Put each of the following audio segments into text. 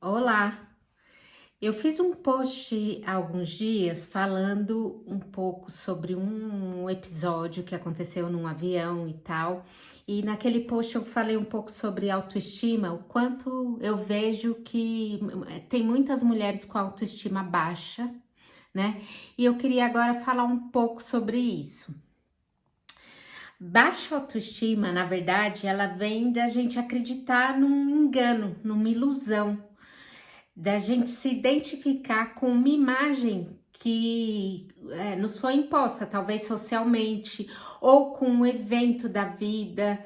Olá, eu fiz um post há alguns dias falando um pouco sobre um episódio que aconteceu num avião e tal. E naquele post eu falei um pouco sobre autoestima, o quanto eu vejo que tem muitas mulheres com autoestima baixa, né? E eu queria agora falar um pouco sobre isso. Baixa autoestima, na verdade, ela vem da gente acreditar num engano, numa ilusão, da gente se identificar com uma imagem que nos foi imposta, talvez socialmente, ou com um evento da vida,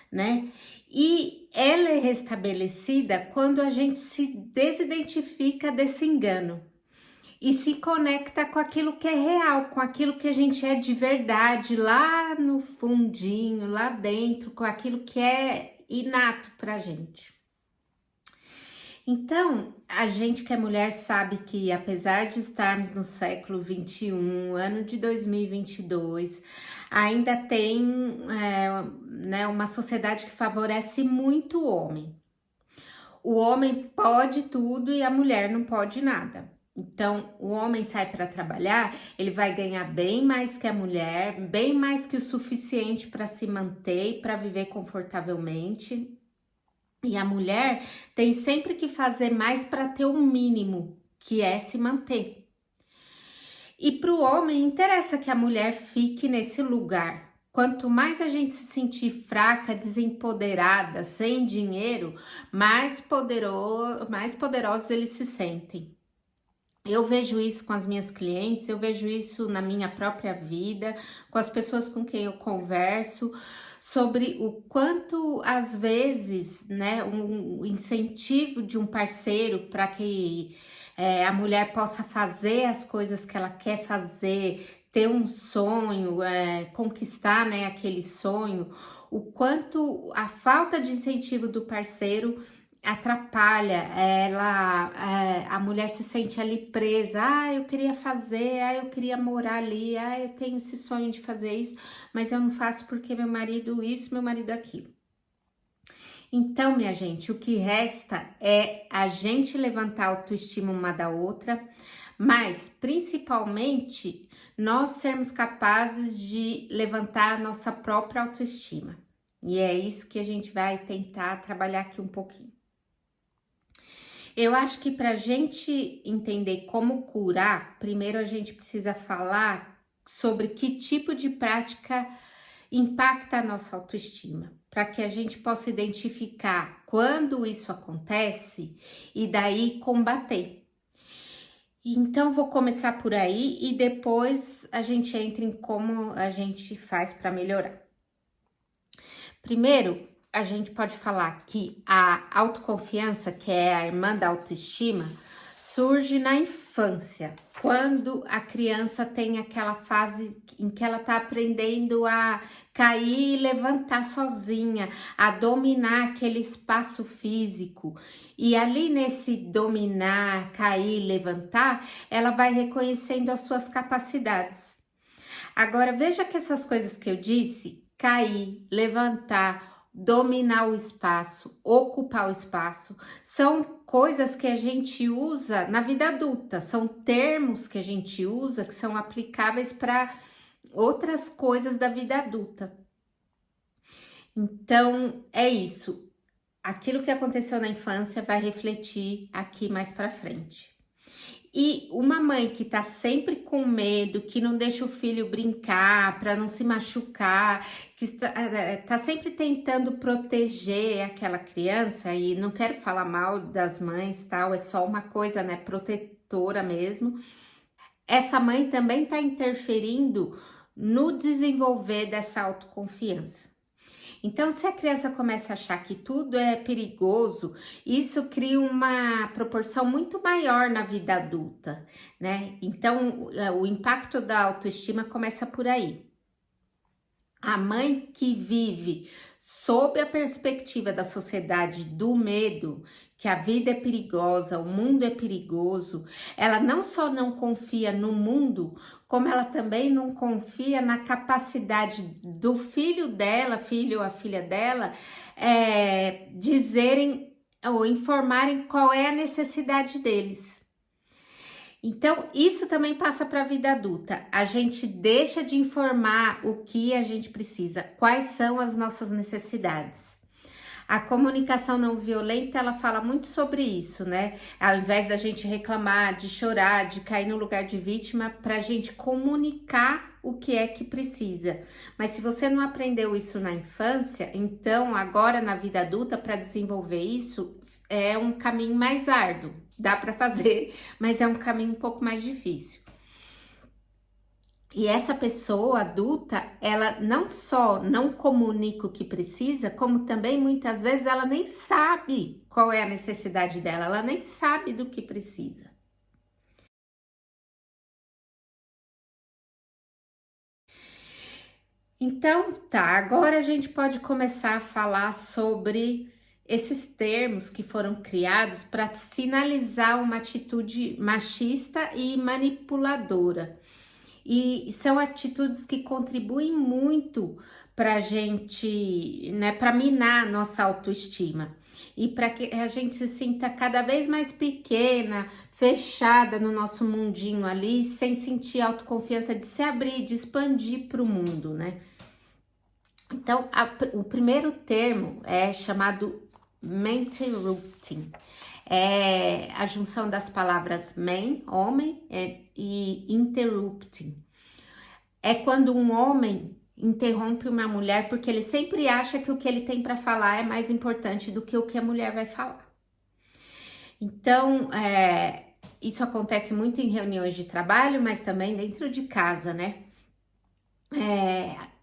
né? E ela é restabelecida quando a gente se desidentifica desse engano e se conecta com aquilo que é real, com aquilo que a gente é de verdade, lá no fundinho, lá dentro, com aquilo que é inato pra gente. Então, a gente que é mulher sabe que, apesar de estarmos no século 21, ano de 2022, ainda tem né, uma sociedade que favorece muito o homem. O homem pode tudo e a mulher não pode nada. Então, o homem sai para trabalhar, ele vai ganhar bem mais que a mulher, bem mais que o suficiente para se manter e para viver confortavelmente. E a mulher tem sempre que fazer mais para ter o mínimo, que é se manter. E para o homem, interessa que a mulher fique nesse lugar. Quanto mais a gente se sentir fraca, desempoderada, sem dinheiro, mais poderosos eles se sentem. Eu vejo isso com as minhas clientes, eu vejo isso na minha própria vida, com as pessoas com quem eu converso, sobre o quanto, às vezes, né, um incentivo de um parceiro para que a mulher possa fazer as coisas que ela quer fazer, ter um sonho, conquistar, né, aquele sonho, o quanto a falta de incentivo do parceiro atrapalha, a mulher se sente ali presa, eu queria fazer, eu queria morar ali, eu tenho esse sonho de fazer isso, mas eu não faço porque meu marido isso, meu marido aquilo. Então, minha gente, o que resta é a gente levantar a autoestima uma da outra, mas principalmente nós sermos capazes de levantar a nossa própria autoestima. E é isso que a gente vai tentar trabalhar aqui um pouquinho. Eu acho que para a gente entender como curar, primeiro a gente precisa falar sobre que tipo de prática impacta a nossa autoestima, para que a gente possa identificar quando isso acontece e daí combater. Então, vou começar por aí e depois a gente entra em como a gente faz para melhorar. Primeiro, a gente pode falar que a autoconfiança, que é a irmã da autoestima, surge na infância, quando a criança tem aquela fase em que ela tá aprendendo a cair e levantar sozinha, a dominar aquele espaço físico. E ali nesse dominar, cair, levantar, ela vai reconhecendo as suas capacidades. Agora, veja que essas coisas que eu disse, cair, levantar, dominar o espaço, ocupar o espaço, são coisas que a gente usa na vida adulta, são termos que a gente usa que são aplicáveis para outras coisas da vida adulta. Então, é isso. Aquilo que aconteceu na infância vai refletir aqui mais para frente. E uma mãe que tá sempre com medo, que não deixa o filho brincar para não se machucar, que tá sempre tentando proteger aquela criança, e não quero falar mal das mães, tal, é só uma coisa, né, protetora mesmo. Essa mãe também tá interferindo no desenvolver dessa autoconfiança. Então, se a criança começa a achar que tudo é perigoso, isso cria uma proporção muito maior na vida adulta, né? Então, o impacto da autoestima começa por aí. A mãe que vive sob a perspectiva da sociedade do medo, que a vida é perigosa, o mundo é perigoso, ela não só não confia no mundo, como ela também não confia na capacidade do filho dela, filho ou a filha dela, dizerem ou informarem qual é a necessidade deles. Então, isso também passa para a vida adulta. A gente deixa de informar o que a gente precisa, quais são as nossas necessidades. A comunicação não violenta, ela fala muito sobre isso, né? Ao invés da gente reclamar, de chorar, de cair no lugar de vítima, para a gente comunicar o que é que precisa. Mas se você não aprendeu isso na infância, então agora na vida adulta, para desenvolver isso, é um caminho mais árduo. Dá para fazer, mas é um caminho um pouco mais difícil. E essa pessoa adulta, ela não só não comunica o que precisa, como também muitas vezes ela nem sabe qual é a necessidade dela, ela nem sabe do que precisa. Então, tá, agora a gente pode começar a falar sobre esses termos que foram criados para sinalizar uma atitude machista e manipuladora. E são atitudes que contribuem muito para a gente, né, para minar a nossa autoestima e para que a gente se sinta cada vez mais pequena, fechada no nosso mundinho ali, sem sentir autoconfiança de se abrir, de expandir para o mundo, né? Então, o primeiro termo é chamado interrupting. É a junção das palavras man, homem, e interrupting. É quando um homem interrompe uma mulher porque ele sempre acha que o que ele tem para falar é mais importante do que o que a mulher vai falar. Então, isso acontece muito em reuniões de trabalho, mas também dentro de casa, né?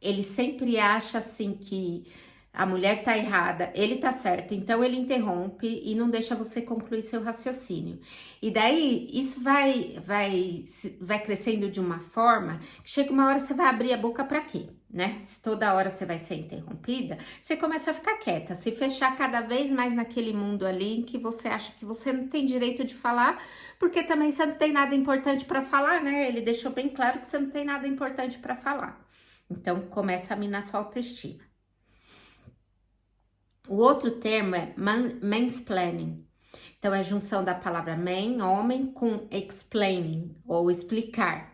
Ele sempre acha assim que a mulher tá errada, ele tá certo, então ele interrompe e não deixa você concluir seu raciocínio. E daí isso vai crescendo de uma forma que chega uma hora você vai abrir a boca para quê, né? Se toda hora você vai ser interrompida, você começa a ficar quieta, se fechar cada vez mais naquele mundo ali em que você acha que você não tem direito de falar, porque também você não tem nada importante para falar, né? Ele deixou bem claro que você não tem nada importante para falar. Então começa a minar sua autoestima. O outro termo é mansplaining. Então, é a junção da palavra man, homem, com explaining, ou explicar.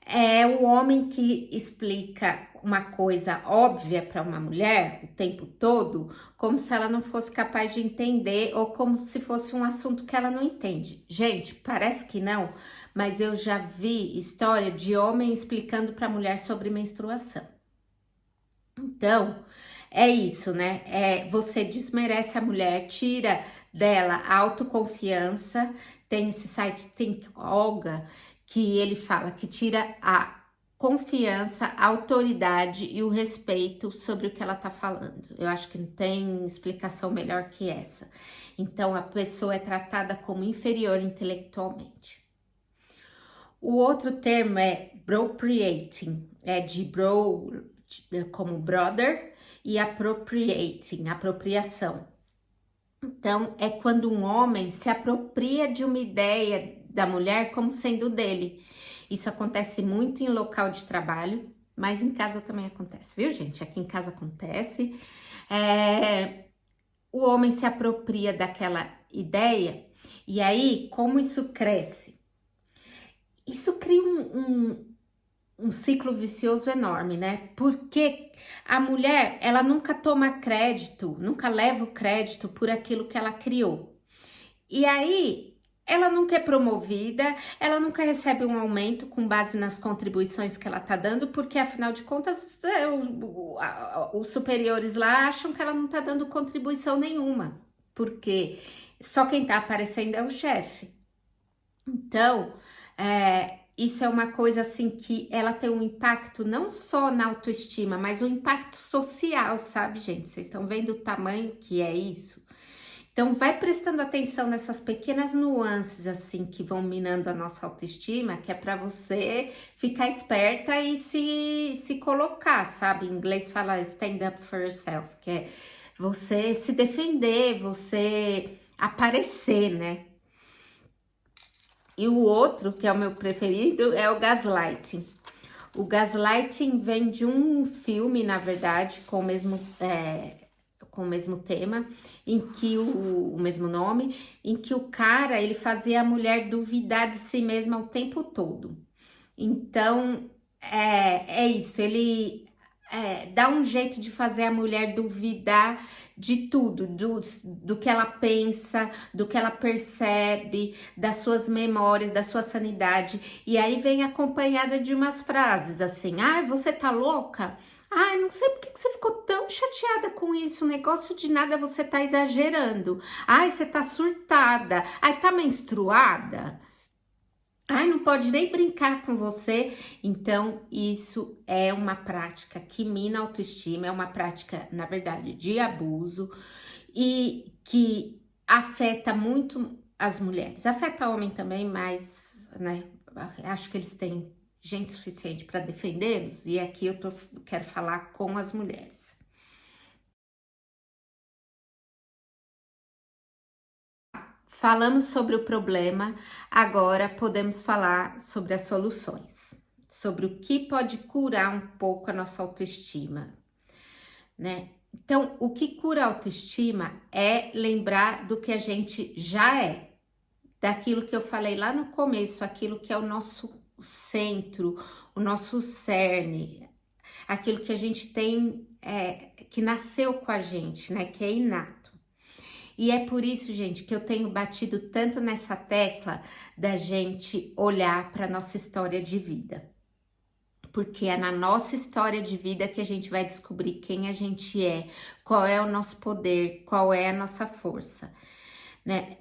É o homem que explica uma coisa óbvia para uma mulher o tempo todo, como se ela não fosse capaz de entender, ou como se fosse um assunto que ela não entende. Gente, parece que não, mas eu já vi história de homem explicando para mulher sobre menstruação. Então, é isso, né? Você desmerece a mulher, tira dela a autoconfiança. Tem esse site Think Olga, que ele fala que tira a confiança, a autoridade e o respeito sobre o que ela tá falando. Eu acho que não tem explicação melhor que essa. Então, a pessoa é tratada como inferior intelectualmente. O outro termo é bropriating, é de bro como brother e appropriating, apropriação. Então, é quando um homem se apropria de uma ideia da mulher como sendo dele. Isso acontece muito em local de trabalho, mas em casa também acontece, viu, gente? Aqui em casa acontece. O homem se apropria daquela ideia e aí, como isso cresce? Isso cria um ciclo vicioso enorme, né? Porque a mulher, ela nunca toma crédito, nunca leva o crédito por aquilo que ela criou. E aí, ela nunca é promovida, ela nunca recebe um aumento com base nas contribuições que ela tá dando, porque afinal de contas, os superiores lá acham que ela não tá dando contribuição nenhuma, porque só quem tá aparecendo é o chefe. Então, isso é uma coisa assim que ela tem um impacto não só na autoestima, mas um impacto social, sabe, gente? Vocês estão vendo o tamanho que é isso? Então, vai prestando atenção nessas pequenas nuances assim que vão minando a nossa autoestima, que é para você ficar esperta e se colocar, sabe? Em inglês fala stand up for yourself, que é você se defender, você aparecer, né? E o outro, que é o meu preferido, é o gaslighting. O gaslighting vem de um filme, na verdade, com com o mesmo tema, em que o mesmo nome, em que o cara, ele fazia a mulher duvidar de si mesma o tempo todo. Então, é isso, ele dá um jeito de fazer a mulher duvidar de tudo, do que ela pensa, do que ela percebe, das suas memórias, da sua sanidade. E aí vem acompanhada de umas frases assim: ai, você tá louca? Ai, não sei por que você ficou tão chateada com isso, negócio de nada, você tá exagerando. Ai, você tá surtada. Ai, tá menstruada? Ai, não pode nem brincar com você. Então, isso é uma prática que mina a autoestima, é uma prática, na verdade, de abuso e que afeta muito as mulheres. Afeta homem também, mas, né, acho que eles têm gente suficiente para defendê-los e aqui quero falar com as mulheres. Falamos sobre o problema, agora podemos falar sobre as soluções, sobre o que pode curar um pouco a nossa autoestima, né? Então, o que cura a autoestima é lembrar do que a gente já é, daquilo que eu falei lá no começo, aquilo que é o nosso centro, o nosso cerne, aquilo que a gente tem, que nasceu com a gente, né? Que é inato. E é por isso, gente, que eu tenho batido tanto nessa tecla da gente olhar para nossa história de vida. Porque é na nossa história de vida que a gente vai descobrir quem a gente é, qual é o nosso poder, qual é a nossa força, né?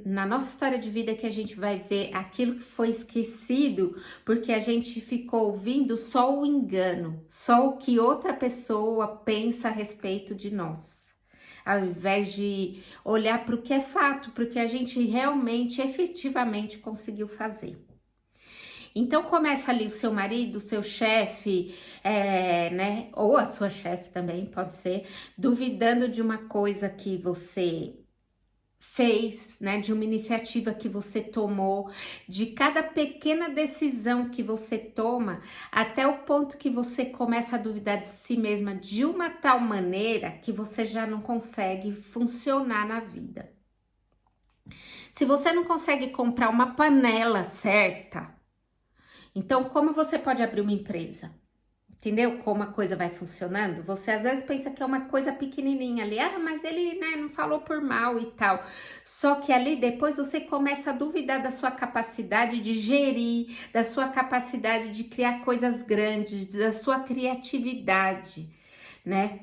Na nossa história de vida que a gente vai ver aquilo que foi esquecido, porque a gente ficou ouvindo só o engano, só o que outra pessoa pensa a respeito de nós. Ao invés de olhar para o que é fato, porque a gente realmente, efetivamente conseguiu fazer. Então começa ali o seu marido, o seu chefe, né? Ou a sua chefe também, pode ser, duvidando de uma coisa que você fez, né, de uma iniciativa que você tomou, de cada pequena decisão que você toma, até o ponto que você começa a duvidar de si mesma de uma tal maneira que você já não consegue funcionar na vida. Se você não consegue comprar uma panela certa, então como você pode abrir uma empresa? Entendeu como a coisa vai funcionando? Você às vezes pensa que é uma coisa pequenininha ali, mas ele, né, não falou por mal e tal. Só que ali depois você começa a duvidar da sua capacidade de gerir, da sua capacidade de criar coisas grandes, da sua criatividade, né?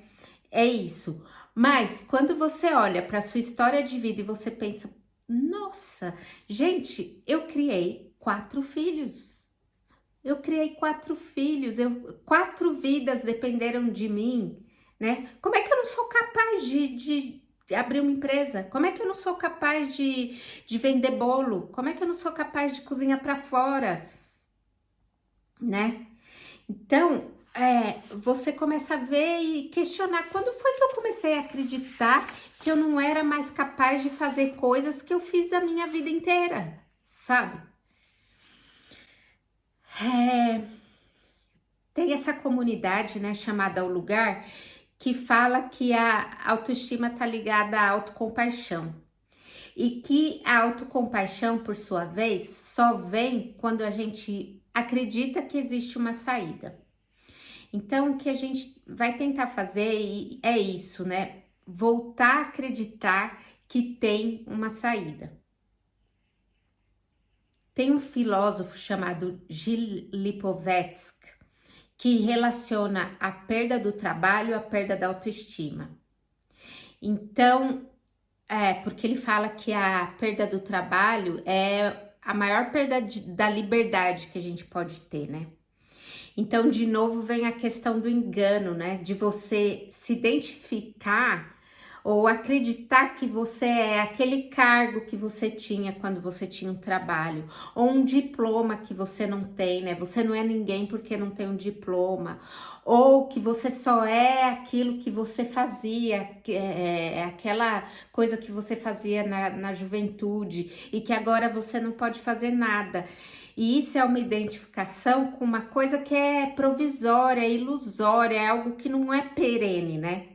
É isso. Mas quando você olha para sua história de vida e você pensa, nossa, gente, eu criei 4 filhos. Eu criei 4 filhos, 4 vidas dependeram de mim, né? Como é que eu não sou capaz de abrir uma empresa? Como é que eu não sou capaz de vender bolo? Como é que eu não sou capaz de cozinhar para fora, né? Então, você começa a ver e questionar, quando foi que eu comecei a acreditar que eu não era mais capaz de fazer coisas que eu fiz a minha vida inteira, sabe? Tem essa comunidade, né, chamada O Lugar, que fala que a autoestima tá ligada à autocompaixão. E que a autocompaixão, por sua vez, só vem quando a gente acredita que existe uma saída. Então, o que a gente vai tentar fazer é isso, né? Voltar a acreditar que tem uma saída. Tem um filósofo chamado Gil Lipovetsky, que relaciona a perda do trabalho à perda da autoestima. Então, porque ele fala que a perda do trabalho é a maior perda da liberdade que a gente pode ter, né? Então, de novo, vem a questão do engano, né? De você se identificar ou acreditar que você é aquele cargo que você tinha quando você tinha um trabalho, ou um diploma que você não tem, né? Você não é ninguém porque não tem um diploma, ou que você só é aquilo que você fazia, aquela coisa que você fazia na juventude e que agora você não pode fazer nada. E isso é uma identificação com uma coisa que é provisória, ilusória, é algo que não é perene, né?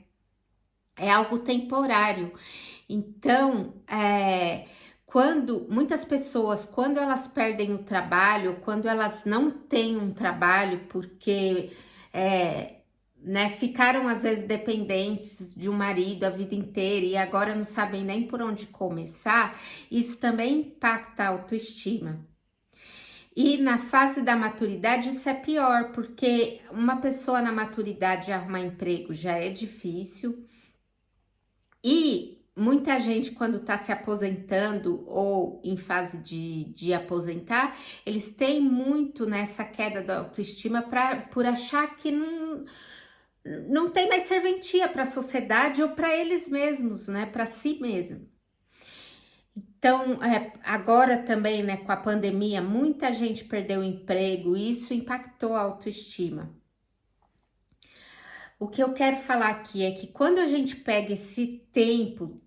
é algo temporário. Então, quando muitas pessoas, quando elas perdem o trabalho, quando elas não têm um trabalho, porque né, ficaram às vezes dependentes de um marido a vida inteira e agora não sabem nem por onde começar, isso também impacta a autoestima. E na fase da maturidade isso é pior, porque uma pessoa na maturidade arrumar emprego já é difícil. E muita gente, quando está se aposentando ou em fase de aposentar, eles têm muito nessa queda da autoestima por achar que não tem mais serventia para a sociedade ou para eles mesmos, né? Para si mesmo. Então, agora também, né, com a pandemia, muita gente perdeu o emprego e isso impactou a autoestima. O que eu quero falar aqui é que quando a gente pega esse tempo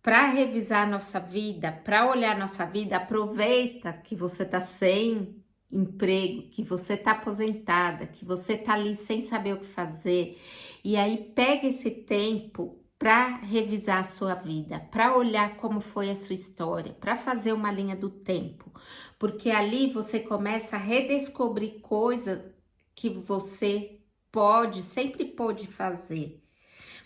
para revisar a nossa vida, para olhar a nossa vida, aproveita que você tá sem emprego, que você tá aposentada, que você tá ali sem saber o que fazer, e aí pega esse tempo para revisar a sua vida, para olhar como foi a sua história, para fazer uma linha do tempo, porque ali você começa a redescobrir coisas que você sempre pôde fazer.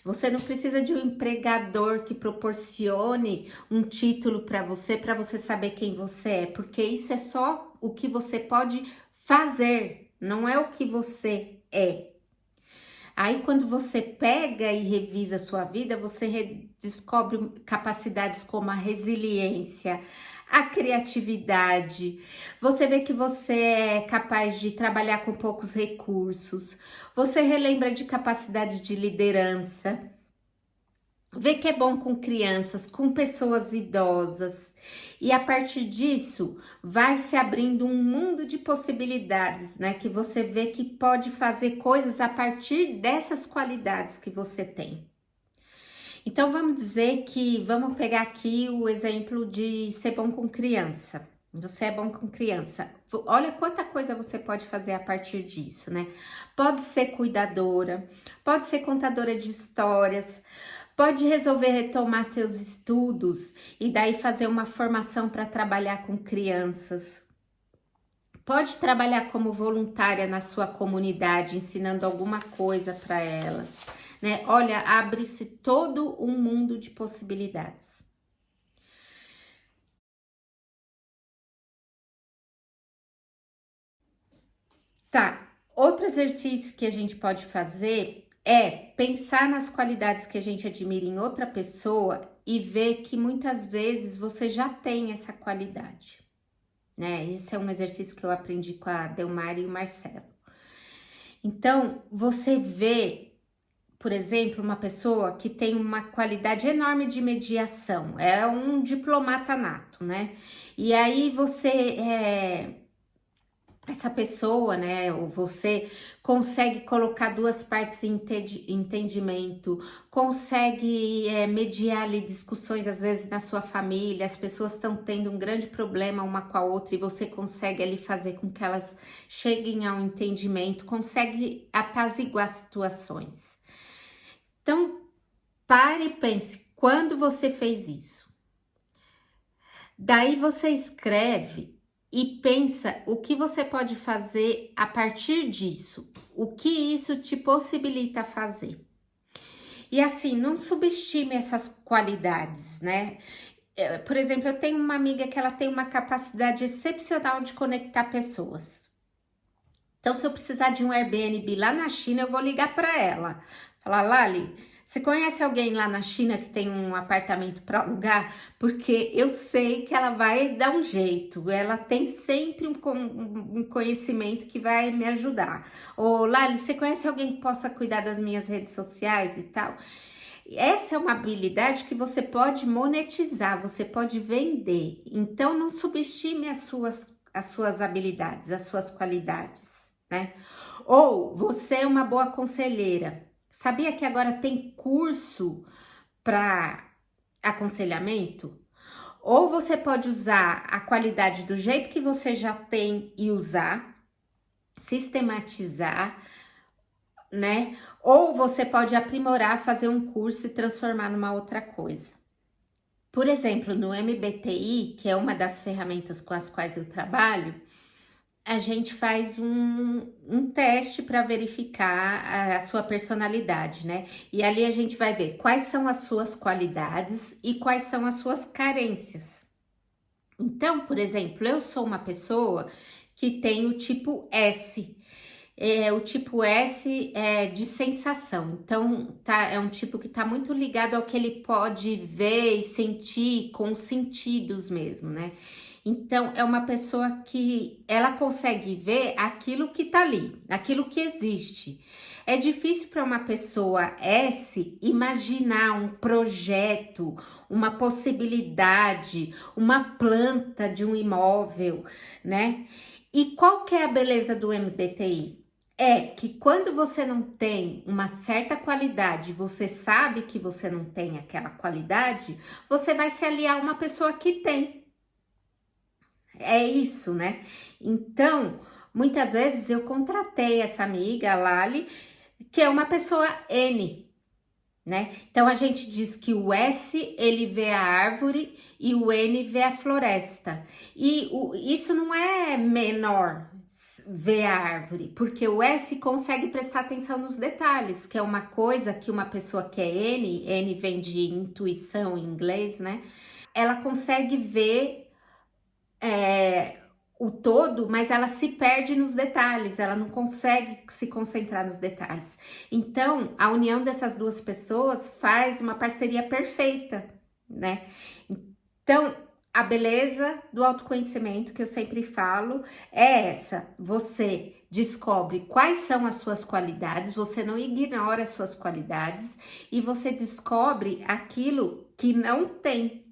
Você não precisa de um empregador que proporcione um título para você saber quem você é, porque isso é só o que você pode fazer, não é o que você é. Aí, quando você pega e revisa a sua vida, você descobre capacidades como a resiliência, a criatividade. Você vê que você é capaz de trabalhar com poucos recursos. Você relembra de capacidade de liderança. Vê que é bom com crianças, com pessoas idosas. E a partir disso, vai se abrindo um mundo de possibilidades, né? Que você vê que pode fazer coisas a partir dessas qualidades que você tem. Então, vamos pegar aqui o exemplo de ser bom com criança. Você é bom com criança. Olha quanta coisa você pode fazer a partir disso, né? Pode ser cuidadora, pode ser contadora de histórias, pode resolver retomar seus estudos e daí fazer uma formação para trabalhar com crianças. Pode trabalhar como voluntária na sua comunidade, ensinando alguma coisa para elas, né? Olha, abre-se todo um mundo de possibilidades. Tá, outro exercício que a gente pode fazer é pensar nas qualidades que a gente admira em outra pessoa e ver que muitas vezes você já tem essa qualidade, né? Esse é um exercício que eu aprendi com a Delmari e o Marcelo. Então, você vê, por exemplo, uma pessoa que tem uma qualidade enorme de mediação, é um diplomata nato, né? E aí essa pessoa, né, ou você consegue colocar duas partes em entendimento, consegue mediar ali discussões às vezes na sua família, as pessoas estão tendo um grande problema uma com a outra e você consegue ali fazer com que elas cheguem ao entendimento, consegue apaziguar situações. Então, pare e pense, quando você fez isso? Daí você escreve e pensa o que você pode fazer a partir disso, o que isso te possibilita fazer. E assim, não subestime essas qualidades, né? Por exemplo, eu tenho uma amiga que ela tem uma capacidade excepcional de conectar pessoas. Então, se eu precisar de um Airbnb lá na China, eu vou ligar para ela. Falar, Lali, você conhece alguém lá na China que tem um apartamento para alugar? Porque eu sei que ela vai dar um jeito. Ela tem sempre um conhecimento que vai me ajudar. Ou, Lali, você conhece alguém que possa cuidar das minhas redes sociais e tal? Essa é uma habilidade que você pode monetizar, você pode vender. Então, não subestime as suas habilidades, as suas qualidades, né? Ou você é uma boa conselheira. Sabia que agora tem curso para aconselhamento? Ou você pode usar a qualidade do jeito que você já tem e usar, sistematizar, né? Ou você pode aprimorar, fazer um curso e transformar numa outra coisa. Por exemplo, no MBTI, que é uma das ferramentas com as quais eu trabalho, a gente faz um teste para verificar a sua personalidade, né? E ali a gente vai ver quais são as suas qualidades e quais são as suas carências. Então, por exemplo, eu sou uma pessoa que tem o tipo S. O tipo S é de sensação, então é um tipo que tá muito ligado ao que ele pode ver e sentir com os sentidos mesmo, né? Então é uma pessoa que ela consegue ver aquilo que tá ali, aquilo que existe. É difícil para uma pessoa S imaginar um projeto, uma possibilidade, uma planta de um imóvel, né? E qual que é a beleza do MBTI? É que quando você não tem uma certa qualidade, você sabe que você não tem aquela qualidade, você vai se aliar a uma pessoa que tem. É isso, né? Então, muitas vezes eu contratei essa amiga, a Lali, que é uma pessoa N, né? Então a gente diz que o S ele vê a árvore e o N vê a floresta. E isso não é menor ver a árvore, porque o S consegue prestar atenção nos detalhes, que é uma coisa que uma pessoa que é N vem de intuição em inglês, né? Ela consegue ver o todo, mas ela se perde nos detalhes, ela não consegue se concentrar nos detalhes. Então, a união dessas duas pessoas faz uma parceria perfeita, né? Então, a beleza do autoconhecimento que eu sempre falo é essa: você descobre quais são as suas qualidades, você não ignora as suas qualidades e você descobre aquilo que não tem.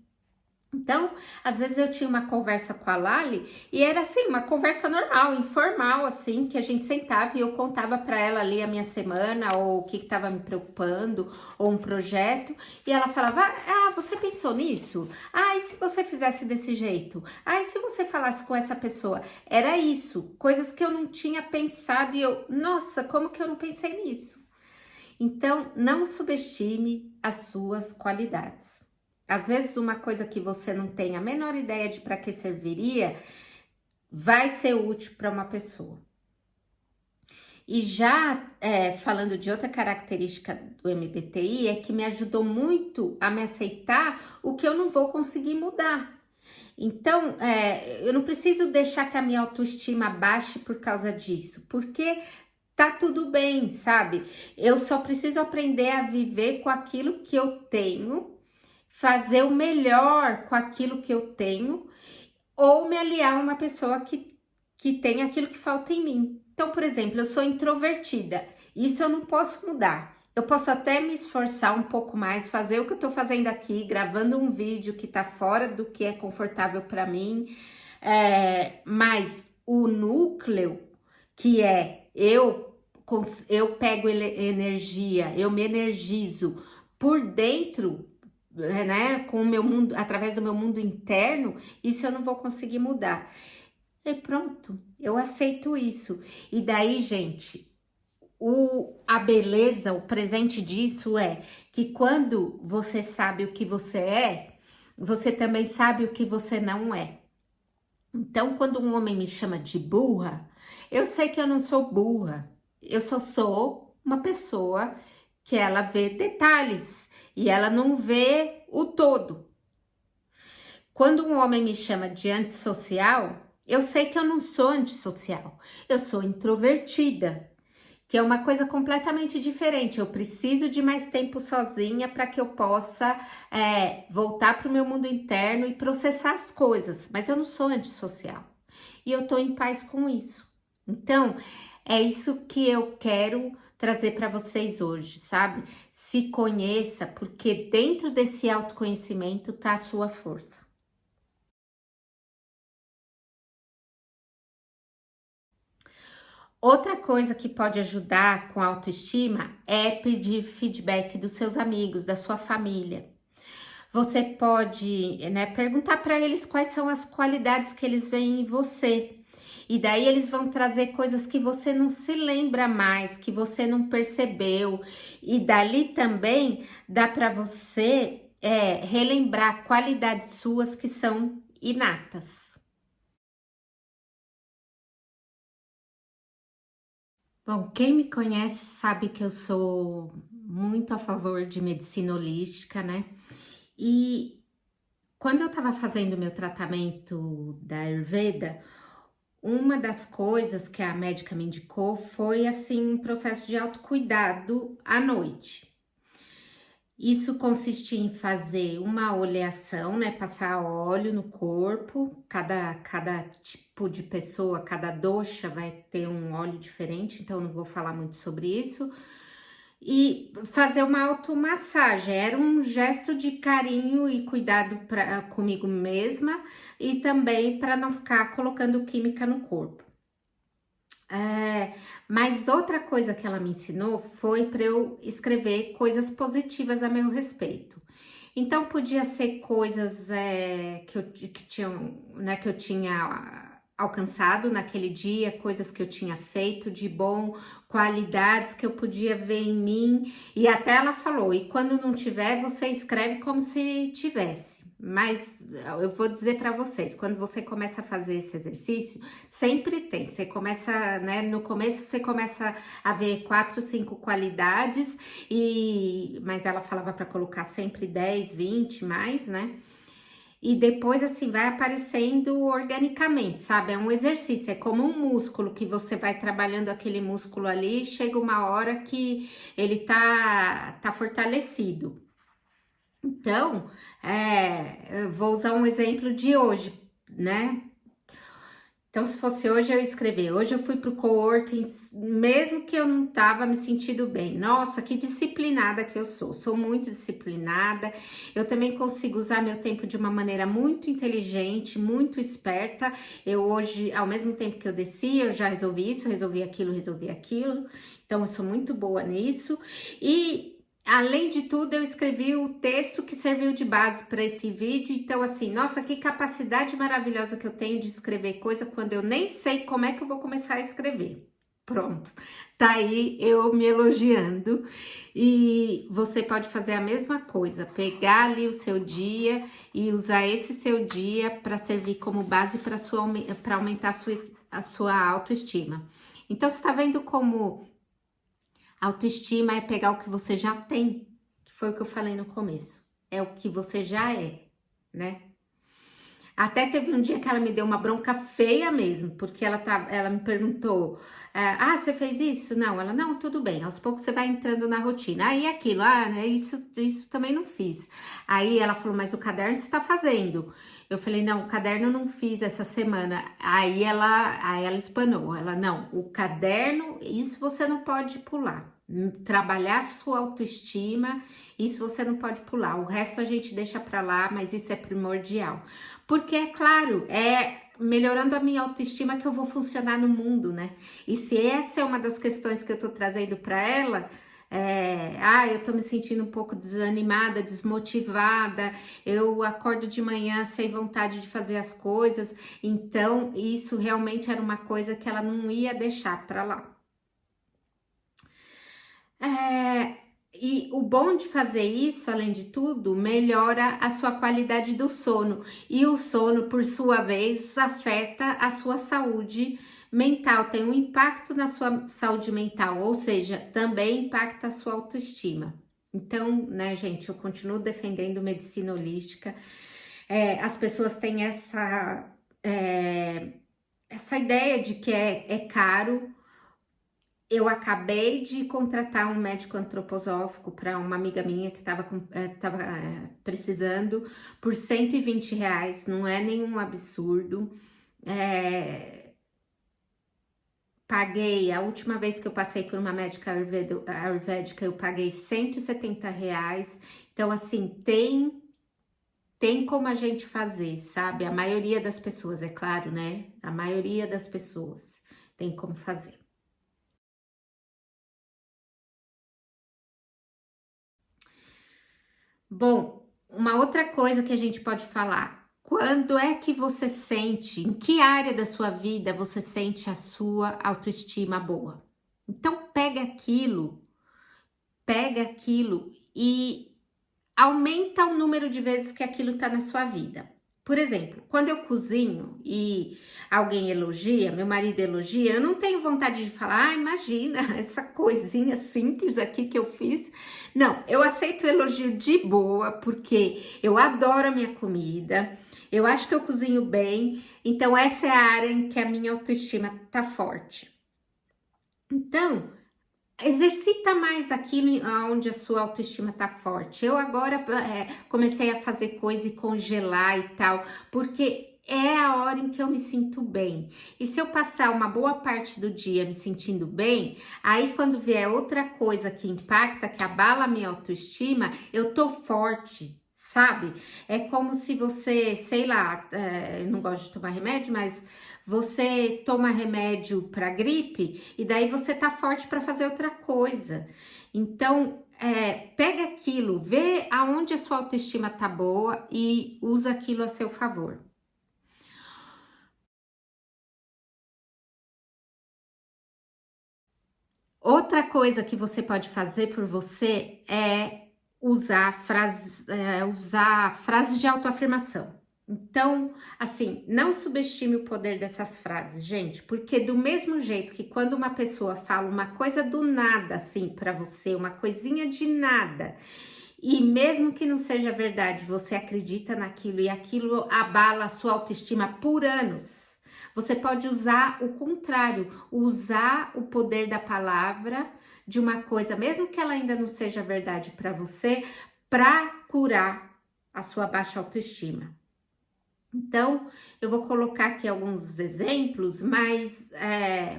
Então, às vezes eu tinha uma conversa com a Lali e era assim, uma conversa normal, informal, assim, que a gente sentava e eu contava para ela ali a minha semana, ou o que estava me preocupando, ou um projeto, e ela falava: Ah, você pensou nisso? Ah, e se você fizesse desse jeito? Ah, e se você falasse com essa pessoa? Era isso, coisas que eu não tinha pensado e eu, nossa, como que eu não pensei nisso? Então, não subestime as suas qualidades. Às vezes, uma coisa que você não tem a menor ideia de para que serviria, vai ser útil para uma pessoa. E já falando de outra característica do MBTI, é que me ajudou muito a me aceitar o que eu não vou conseguir mudar. Então, eu não preciso deixar que a minha autoestima baixe por causa disso, porque tá tudo bem, sabe? Eu só preciso aprender a viver com aquilo que eu tenho, fazer o melhor com aquilo que eu tenho, ou me aliar a uma pessoa que tem aquilo que falta em mim. Então, por exemplo, eu sou introvertida, isso eu não posso mudar. Eu posso até me esforçar um pouco mais, fazer o que eu tô fazendo aqui, gravando um vídeo que tá fora do que é confortável para mim, mas o núcleo, que é eu pego energia, eu me energizo por dentro, né, com o meu mundo, através do meu mundo interno, isso eu não vou conseguir mudar. E pronto, eu aceito isso. E daí, gente, a beleza, o presente disso é que quando você sabe o que você é, você também sabe o que você não é. Então, quando um homem me chama de burra, eu sei que eu não sou burra. Eu só sou uma pessoa que ela vê detalhes e ela não vê o todo. Quando um homem me chama de antissocial, eu sei que eu não sou antissocial. Eu sou introvertida, que é uma coisa completamente diferente. Eu preciso de mais tempo sozinha para que eu possa voltar para o meu mundo interno e processar as coisas. Mas eu não sou antissocial. E eu tô em paz com isso. Então, é isso que eu quero trazer para vocês hoje, sabe? Se conheça, porque dentro desse autoconhecimento tá a sua força. Outra coisa que pode ajudar com a autoestima é pedir feedback dos seus amigos, da sua família. Você pode, né, perguntar para eles quais são as qualidades que eles veem em você E daí eles vão trazer coisas que você não se lembra mais, que você não percebeu. E dali também dá para você relembrar qualidades suas que são inatas. Bom, quem me conhece sabe que eu sou muito a favor de medicina holística, né? E quando eu estava fazendo meu tratamento da Ayurveda, uma das coisas que a médica me indicou foi assim um processo de autocuidado à noite. Isso consistia em fazer uma oleação, né? Passar óleo no corpo. Cada tipo de pessoa, cada dosha vai ter um óleo diferente, então não vou falar muito sobre isso. E fazer uma automassagem. Era um gesto de carinho e cuidado comigo mesma e também para não ficar colocando química no corpo. Mas outra coisa que ela me ensinou foi para eu escrever coisas positivas a meu respeito. Então podia ser coisas que eu tinha alcançado naquele dia, coisas que eu tinha feito de bom, qualidades que eu podia ver em mim. E até ela falou: e quando não tiver, você escreve como se tivesse. Mas eu vou dizer para vocês, quando você começa a fazer esse exercício, sempre tem. Você começa, né? No começo você começa a ver 4, 5 qualidades, mas ela falava para colocar sempre 10, 20 mais, né? E depois assim vai aparecendo organicamente, sabe? É um exercício, é como um músculo que você vai trabalhando aquele músculo ali, e chega uma hora que ele tá fortalecido. Então, eu vou usar um exemplo de hoje, né? Então, se fosse hoje, eu ia escrever. Hoje eu fui pro coworking, mesmo que eu não tava me sentindo bem. Nossa, que disciplinada que eu sou. Sou muito disciplinada. Eu também consigo usar meu tempo de uma maneira muito inteligente, muito esperta. Eu hoje, ao mesmo tempo que eu desci, eu já resolvi isso, resolvi aquilo, resolvi aquilo. Então, eu sou muito boa nisso. E além de tudo, eu escrevi o texto que serviu de base para esse vídeo. Então, assim, nossa, que capacidade maravilhosa que eu tenho de escrever coisa quando eu nem sei como é que eu vou começar a escrever. Pronto, tá aí eu me elogiando. E você pode fazer a mesma coisa, pegar ali o seu dia e usar esse seu dia para servir como base para aumentar a sua autoestima. Então, você está vendo como autoestima é pegar o que você já tem, que foi o que eu falei no começo. É o que você já é, né? Até teve um dia que ela me deu uma bronca feia mesmo, porque ela me perguntou: você fez isso? Não, ela, não, tudo bem, aos poucos você vai entrando na rotina. Aí aquilo, né, isso também não fiz. Aí ela falou: mas o caderno você tá fazendo? Eu falei: não, o caderno não fiz essa semana. Aí ela espanou, ela, não, o caderno, isso você não pode pular. Trabalhar sua autoestima, isso você não pode pular. O resto a gente deixa pra lá, mas isso é primordial. Porque, é claro, é melhorando a minha autoestima que eu vou funcionar no mundo, né? E se essa é uma das questões que eu tô trazendo para ela, eu tô me sentindo um pouco desanimada, desmotivada, eu acordo de manhã sem vontade de fazer as coisas, então isso realmente era uma coisa que ela não ia deixar para lá. E o bom de fazer isso, além de tudo, melhora a sua qualidade do sono. E o sono, por sua vez, afeta a sua saúde mental, tem um impacto na sua saúde mental, ou seja, também impacta a sua autoestima. Então, né, gente, eu continuo defendendo medicina holística. As pessoas têm essa ideia de que é caro. Eu acabei de contratar um médico antroposófico para uma amiga minha que estava precisando por R$ 120, não é nenhum absurdo. Paguei, a última vez que eu passei por uma médica ayurvédica, eu paguei R$ 170. Então, assim, tem como a gente fazer, sabe? A maioria das pessoas, é claro, né? A maioria das pessoas tem como fazer. Bom, uma outra coisa que a gente pode falar. Quando é que você sente, em que área da sua vida você sente a sua autoestima boa? Então pega aquilo e aumenta o número de vezes que aquilo tá na sua vida. Por exemplo, quando eu cozinho e alguém elogia, meu marido elogia, eu não tenho vontade de falar, imagina essa coisinha simples aqui que eu fiz. Não, eu aceito o elogio de boa, porque eu adoro a minha comida, eu acho que eu cozinho bem, então essa é a área em que a minha autoestima tá forte. Então, exercita mais aquilo onde a sua autoestima tá forte. Eu agora comecei a fazer coisa e congelar e tal, porque é a hora em que eu me sinto bem. E se eu passar uma boa parte do dia me sentindo bem, aí quando vier outra coisa que impacta, que abala a minha autoestima, eu tô forte. Sabe? É como se você, sei lá, eu não gosto de tomar remédio, mas você toma remédio para gripe e daí você tá forte para fazer outra coisa. Então, pega aquilo, vê aonde a sua autoestima tá boa e usa aquilo a seu favor. Outra coisa que você pode fazer por você é usar frases de autoafirmação. Então, assim, não subestime o poder dessas frases, gente, porque do mesmo jeito que quando uma pessoa fala uma coisa do nada, assim, para você, uma coisinha de nada, e mesmo que não seja verdade, você acredita naquilo e aquilo abala a sua autoestima por anos. Você pode usar o contrário, usar o poder da palavra de uma coisa, mesmo que ela ainda não seja verdade para você, para curar a sua baixa autoestima. Então, eu vou colocar aqui alguns exemplos, mas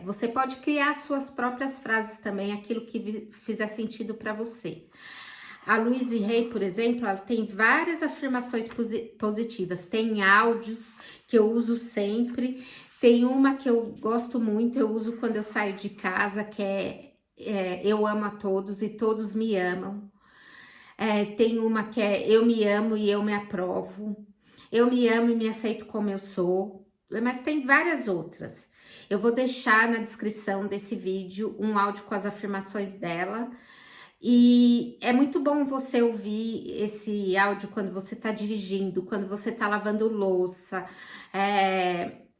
você pode criar suas próprias frases também, aquilo que fizer sentido para você. A Louise Hay, por exemplo, ela tem várias afirmações positivas, tem áudios que eu uso sempre, tem uma que eu gosto muito, eu uso quando eu saio de casa, que eu amo a todos e todos me amam. Tem uma que é eu me amo e eu me aprovo, eu me amo e me aceito como eu sou, mas tem várias outras. Eu vou deixar na descrição desse vídeo um áudio com as afirmações dela. E é muito bom você ouvir esse áudio quando você está dirigindo, quando você está lavando louça.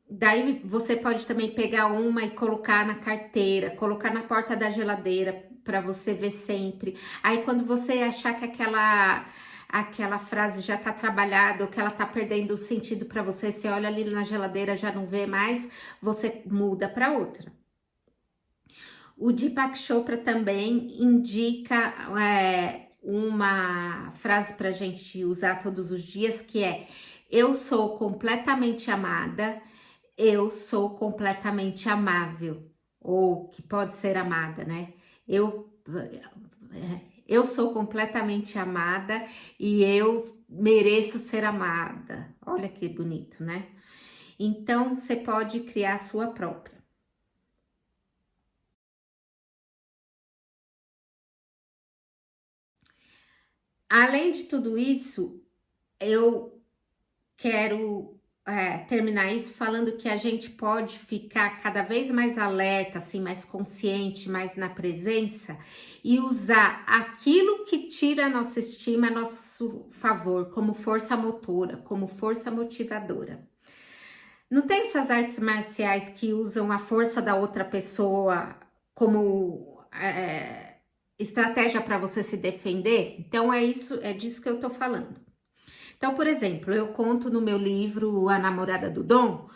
Daí você pode também pegar uma e colocar na carteira, colocar na porta da geladeira para você ver sempre. Aí quando você achar que aquela frase já tá trabalhada ou que ela tá perdendo o sentido para você, você olha ali na geladeira, já não vê mais, você muda para outra. O Deepak Chopra também indica uma frase para a gente usar todos os dias, que é: eu sou completamente amada, eu sou completamente amável, ou que pode ser amada, né? Eu sou completamente amada e eu mereço ser amada. Olha que bonito, né? Então, você pode criar a sua própria. Além de tudo isso, eu quero terminar isso falando que a gente pode ficar cada vez mais alerta, assim, mais consciente, mais na presença e usar aquilo que tira a nossa estima a nosso favor, como força motora, como força motivadora. Não tem essas artes marciais que usam a força da outra pessoa como estratégia para você se defender? Então é disso que eu tô falando. Então, por exemplo, eu conto no meu livro A Namorada do Dom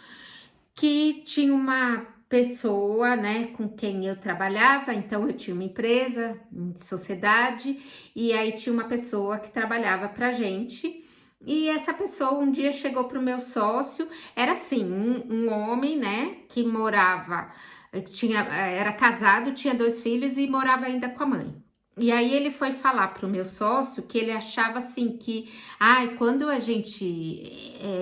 que tinha uma pessoa, né, com quem eu trabalhava, então eu tinha uma empresa em sociedade e aí tinha uma pessoa que trabalhava pra gente. E essa pessoa um dia chegou pro meu sócio, era assim, um homem, né, que morava, era casado, tinha 2 filhos e morava ainda com a mãe. E aí ele foi falar pro meu sócio que ele achava assim que, quando a gente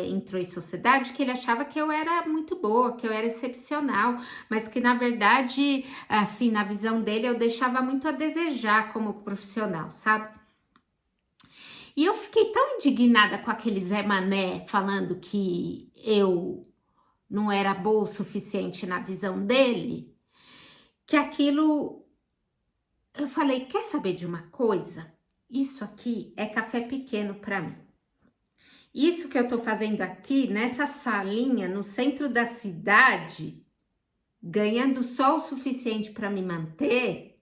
entrou em sociedade, que ele achava que eu era muito boa, que eu era excepcional, mas que na verdade, assim, na visão dele, eu deixava muito a desejar como profissional, sabe? E eu fiquei tão indignada com aquele Zé Mané falando que eu não era boa o suficiente na visão dele, que aquilo, eu falei, quer saber de uma coisa? Isso aqui é café pequeno para mim. Isso que eu tô fazendo aqui, nessa salinha, no centro da cidade, ganhando só o suficiente para me manter,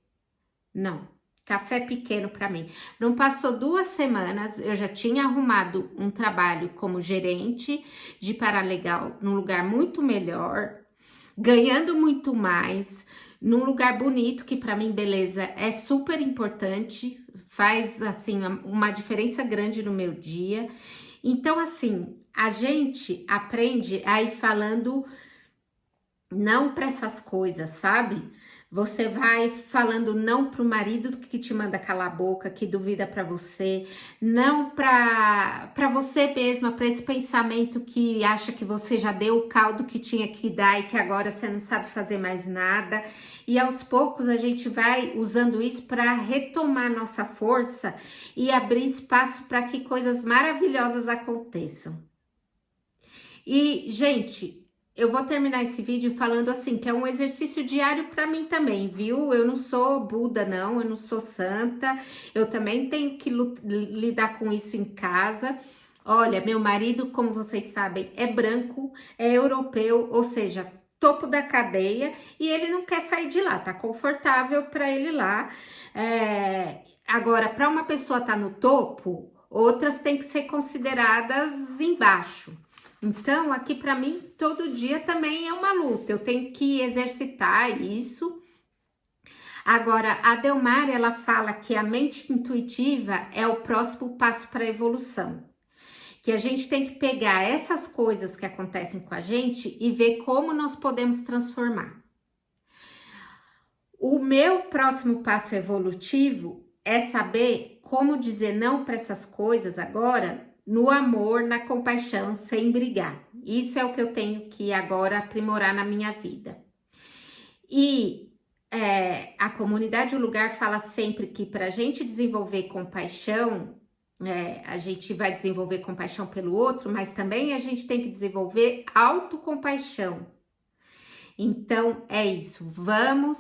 não. Café pequeno para mim. Não passou 2 semanas, eu já tinha arrumado um trabalho como gerente de paralegal num lugar muito melhor, ganhando muito mais, num lugar bonito, que para mim, beleza, é super importante, faz, assim, uma diferença grande no meu dia. Então, assim, a gente aprende a ir falando não para essas coisas, sabe? Você vai falando não pro marido que te manda calar a boca, que duvida para você, não para você mesma, para esse pensamento que acha que você já deu o caldo que tinha que dar e que agora você não sabe fazer mais nada. E aos poucos a gente vai usando isso para retomar nossa força e abrir espaço para que coisas maravilhosas aconteçam. E, gente, eu vou terminar esse vídeo falando assim, que é um exercício diário para mim também, viu? Eu não sou Buda, não, eu não sou santa, eu também tenho que lidar com isso em casa. Olha, meu marido, como vocês sabem, é branco, é europeu, ou seja, topo da cadeia, e ele não quer sair de lá, tá confortável para ele lá. Agora, para uma pessoa estar no topo, outras têm que ser consideradas embaixo. Então, aqui para mim, todo dia também é uma luta, eu tenho que exercitar isso. Agora, a Delmar, ela fala que a mente intuitiva é o próximo passo para a evolução. Que a gente tem que pegar essas coisas que acontecem com a gente e ver como nós podemos transformar. O meu próximo passo evolutivo é saber como dizer não para essas coisas agora, no amor, na compaixão, sem brigar. Isso é o que eu tenho que agora aprimorar na minha vida. E a comunidade O Lugar fala sempre que para a gente desenvolver compaixão, a gente vai desenvolver compaixão pelo outro, mas também a gente tem que desenvolver autocompaixão. Então, é isso. Vamos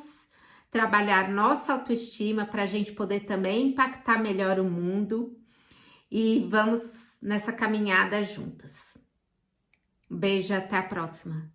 trabalhar nossa autoestima para a gente poder também impactar melhor o mundo. E vamos nessa caminhada juntas. Beijo, até a próxima.